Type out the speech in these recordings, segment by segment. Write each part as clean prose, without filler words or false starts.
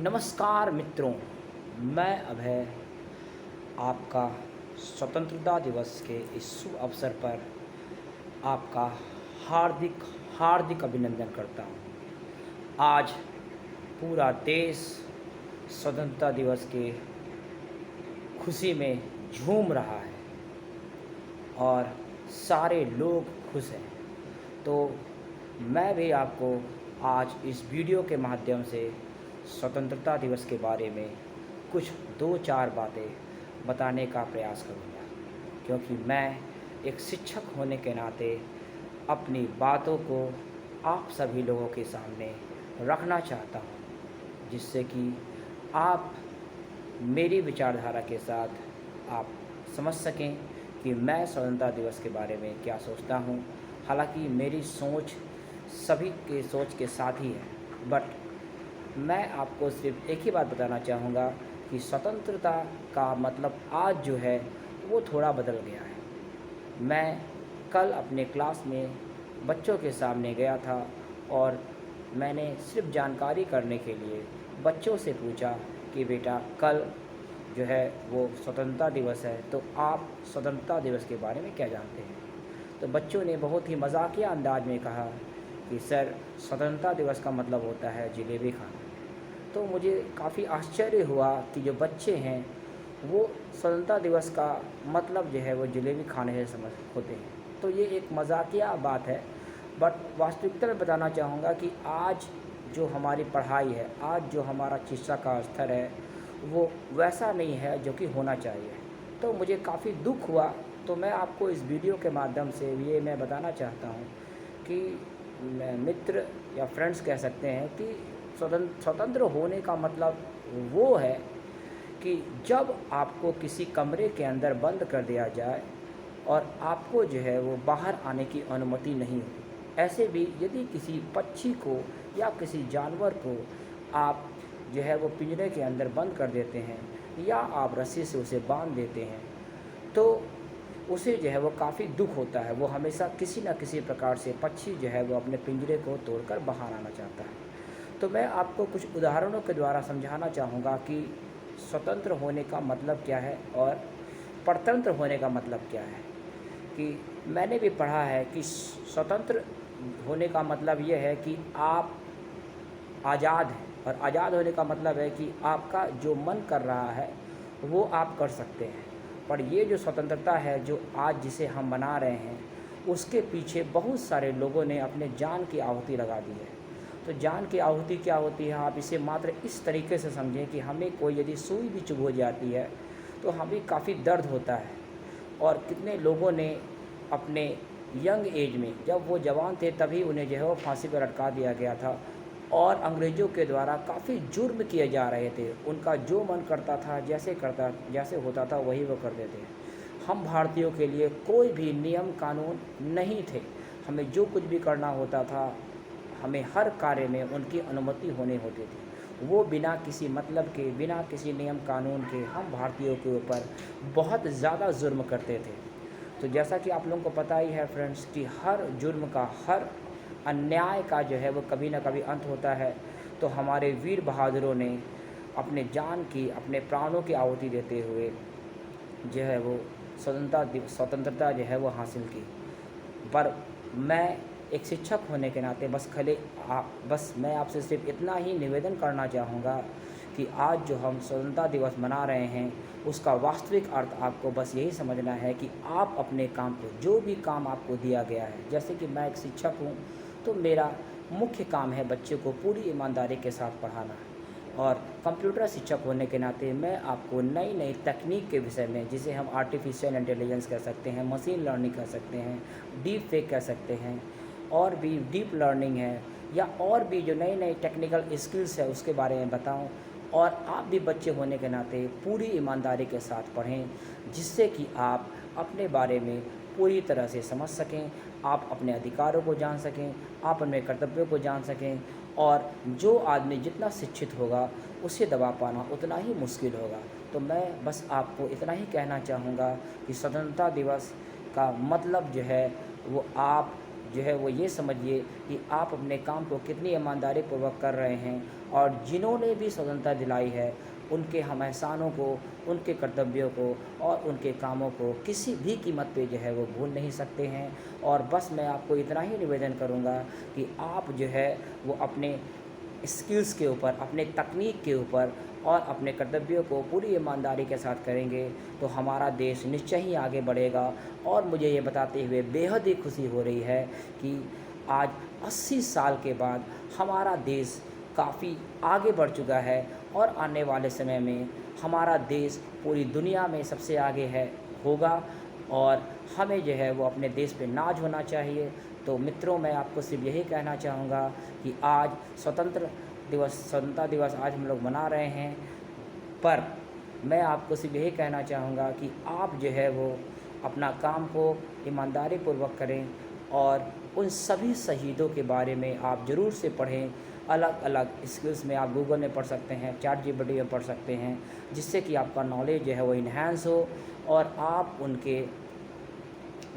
नमस्कार मित्रों, मैं अभय आपका स्वतंत्रता दिवस के इस शुभ अवसर पर आपका हार्दिक हार्दिक अभिनंदन करता हूँ। आज पूरा देश स्वतंत्रता दिवस के खुशी में झूम रहा है और सारे लोग खुश हैं। तो मैं भी आपको आज इस वीडियो के माध्यम से स्वतंत्रता दिवस के बारे में कुछ 2-4 बातें बताने का प्रयास करूँगा, क्योंकि मैं एक शिक्षक होने के नाते अपनी बातों को आप सभी लोगों के सामने रखना चाहता हूँ, जिससे कि आप मेरी विचारधारा के साथ आप समझ सकें कि मैं स्वतंत्रता दिवस के बारे में क्या सोचता हूँ। हालांकि मेरी सोच सभी के सोच के साथ ही है, बट मैं आपको सिर्फ एक ही बात बताना चाहूँगा कि स्वतंत्रता का मतलब आज जो है वो थोड़ा बदल गया है। मैं कल अपने क्लास में बच्चों के सामने गया था और मैंने सिर्फ जानकारी करने के लिए बच्चों से पूछा कि बेटा कल जो है वो स्वतंत्रता दिवस है, तो आप स्वतंत्रता दिवस के बारे में क्या जानते हैं। तो बच्चों ने बहुत ही मजाकिया अंदाज में कहा कि सर, स्वतंत्रता दिवस का मतलब होता है जलेबी खाना। तो मुझे काफ़ी आश्चर्य हुआ कि जो बच्चे हैं वो स्वतंत्रता दिवस का मतलब जो है वो जलेबी खाने से समझ होते हैं। तो ये एक मजाकिया बात है, बट वास्तविकता में बताना चाहूँगा कि आज जो हमारी पढ़ाई है, आज जो हमारा शिक्षा का स्तर है, वो वैसा नहीं है जो कि होना चाहिए। तो मुझे काफ़ी दुख हुआ। तो मैं आपको इस वीडियो के माध्यम से ये मैं बताना चाहता हूँ कि मित्र या फ्रेंड्स कह सकते हैं कि स्वतंत्र होने का मतलब वो है कि जब आपको किसी कमरे के अंदर बंद कर दिया जाए और आपको जो है वो बाहर आने की अनुमति नहीं हो। ऐसे भी यदि किसी पक्षी को या किसी जानवर को आप जो है वो पिंजरे के अंदर बंद कर देते हैं या आप रस्सी से उसे बांध देते हैं, तो उसे जो है वो काफ़ी दुख होता है। वो हमेशा किसी न किसी प्रकार से पक्षी जो है वो अपने पिंजरे को तोड़कर बाहर आना चाहता है। तो मैं आपको कुछ उदाहरणों के द्वारा समझाना चाहूँगा कि स्वतंत्र होने का मतलब क्या है और परतंत्र होने का मतलब क्या है। कि मैंने भी पढ़ा है कि स्वतंत्र होने का मतलब ये है कि आप आज़ाद हैं, और आज़ाद होने का मतलब है कि आपका जो मन कर रहा है वो आप कर सकते हैं। पर ये जो स्वतंत्रता है जो आज जिसे हम मना रहे हैं, उसके पीछे बहुत सारे लोगों ने अपने जान की आहुति लगा दी है। तो जान की आहुति क्या होती है, आप इसे मात्र इस तरीके से समझें कि हमें कोई यदि सुई भी चुभ हो जाती है तो हमें काफ़ी दर्द होता है। और कितने लोगों ने अपने यंग एज में, जब वो जवान थे, तभी उन्हें जो है वो फांसी पर लटका दिया गया था और अंग्रेज़ों के द्वारा काफ़ी जुर्म किए जा रहे थे। उनका जो मन करता था, जैसे होता था वही वो कर देते। हम भारतीयों के लिए कोई भी नियम कानून नहीं थे। हमें जो कुछ भी करना होता था, हमें हर कार्य में उनकी अनुमति होनी होती थी। वो बिना किसी मतलब के, बिना किसी नियम कानून के हम भारतीयों के ऊपर बहुत ज़्यादा जुर्म करते थे। तो जैसा कि आप लोगों को पता ही है फ्रेंड्स कि हर जुर्म का, हर अन्याय का जो है वो कभी ना कभी अंत होता है। तो हमारे वीर बहादुरों ने अपने जान की, अपने प्राणों की आहुति देते हुए जो है वो स्वतंत्रता जो है वो हासिल की। पर मैं एक शिक्षक होने के नाते बस मैं आपसे सिर्फ इतना ही निवेदन करना चाहूँगा कि आज जो हम स्वतंत्रता दिवस मना रहे हैं, उसका वास्तविक अर्थ आपको बस यही समझना है कि आप अपने काम को, जो भी काम आपको दिया गया है, जैसे कि मैं एक शिक्षक हूँ तो मेरा मुख्य काम है बच्चे को पूरी ईमानदारी के साथ पढ़ाना। और कंप्यूटर शिक्षक होने के नाते मैं आपको नई नई तकनीक के विषय में, जिसे हम आर्टिफिशियल इंटेलिजेंस कह सकते हैं, मशीन लर्निंग कह सकते हैं, डीप फेक कह सकते हैं, और भी डीप लर्निंग है, या और भी जो नई नई टेक्निकल स्किल्स है उसके बारे में बताऊं। और आप भी बच्चे होने के नाते पूरी ईमानदारी के साथ पढ़ें, जिससे कि आप अपने बारे में पूरी तरह से समझ सकें, आप अपने अधिकारों को जान सकें, आप अपने कर्तव्यों को जान सकें। और जो आदमी जितना शिक्षित होगा उसे दबा पाना उतना ही मुश्किल होगा। तो मैं बस आपको इतना ही कहना चाहूँगा कि स्वतंत्रता दिवस का मतलब जो है वो आप जो है वो ये समझिए कि आप अपने काम को कितनी ईमानदारी पूर्वक कर रहे हैं, और जिन्होंने भी स्वतंत्रता दिलाई है उनके हम एहसानों को, उनके कर्तव्यों को और उनके कामों को किसी भी कीमत पे जो है वो भूल नहीं सकते हैं। और बस मैं आपको इतना ही निवेदन करूँगा कि आप जो है वो अपने स्किल्स के ऊपर, अपने तकनीक के ऊपर और अपने कर्तव्यों को पूरी ईमानदारी के साथ करेंगे तो हमारा देश निश्चय ही आगे बढ़ेगा। और मुझे ये बताते हुए बेहद ही खुशी हो रही है कि आज 80 साल के बाद हमारा देश काफ़ी आगे बढ़ चुका है, और आने वाले समय में हमारा देश पूरी दुनिया में सबसे आगे होगा, और हमें जो है वो अपने देश पे नाज होना चाहिए। तो मित्रों, मैं आपको सिर्फ यही कहना चाहूँगा कि आज स्वतंत्रता दिवस आज हम लोग मना रहे हैं, पर मैं आपको सिर्फ यही कहना चाहूँगा कि आप जो है वो अपना काम को ईमानदारी पूर्वक करें, और उन सभी शहीदों के बारे में आप ज़रूर से पढ़ें। अलग अलग स्किल्स में आप गूगल में पढ़ सकते हैं, ChatGPT में पढ़ सकते हैं, जिससे कि आपका नॉलेज जो है वो इन्हेंस हो, और आप उनके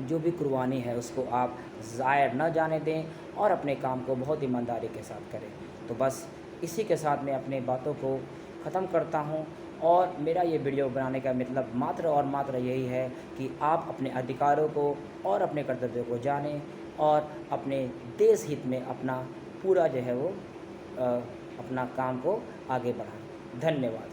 जो भी कुर्बानी है उसको आप ज़ाया न जाने दें, और अपने काम को बहुत ईमानदारी के साथ करें। तो बस इसी के साथ मैं अपने बातों को ख़त्म करता हूँ, और मेरा ये वीडियो बनाने का मतलब मात्र और मात्र यही है कि आप अपने अधिकारों को और अपने कर्तव्यों को जानें, और अपने देश हित में अपना पूरा जो है वो अपना काम को आगे बढ़ाएं। धन्यवाद।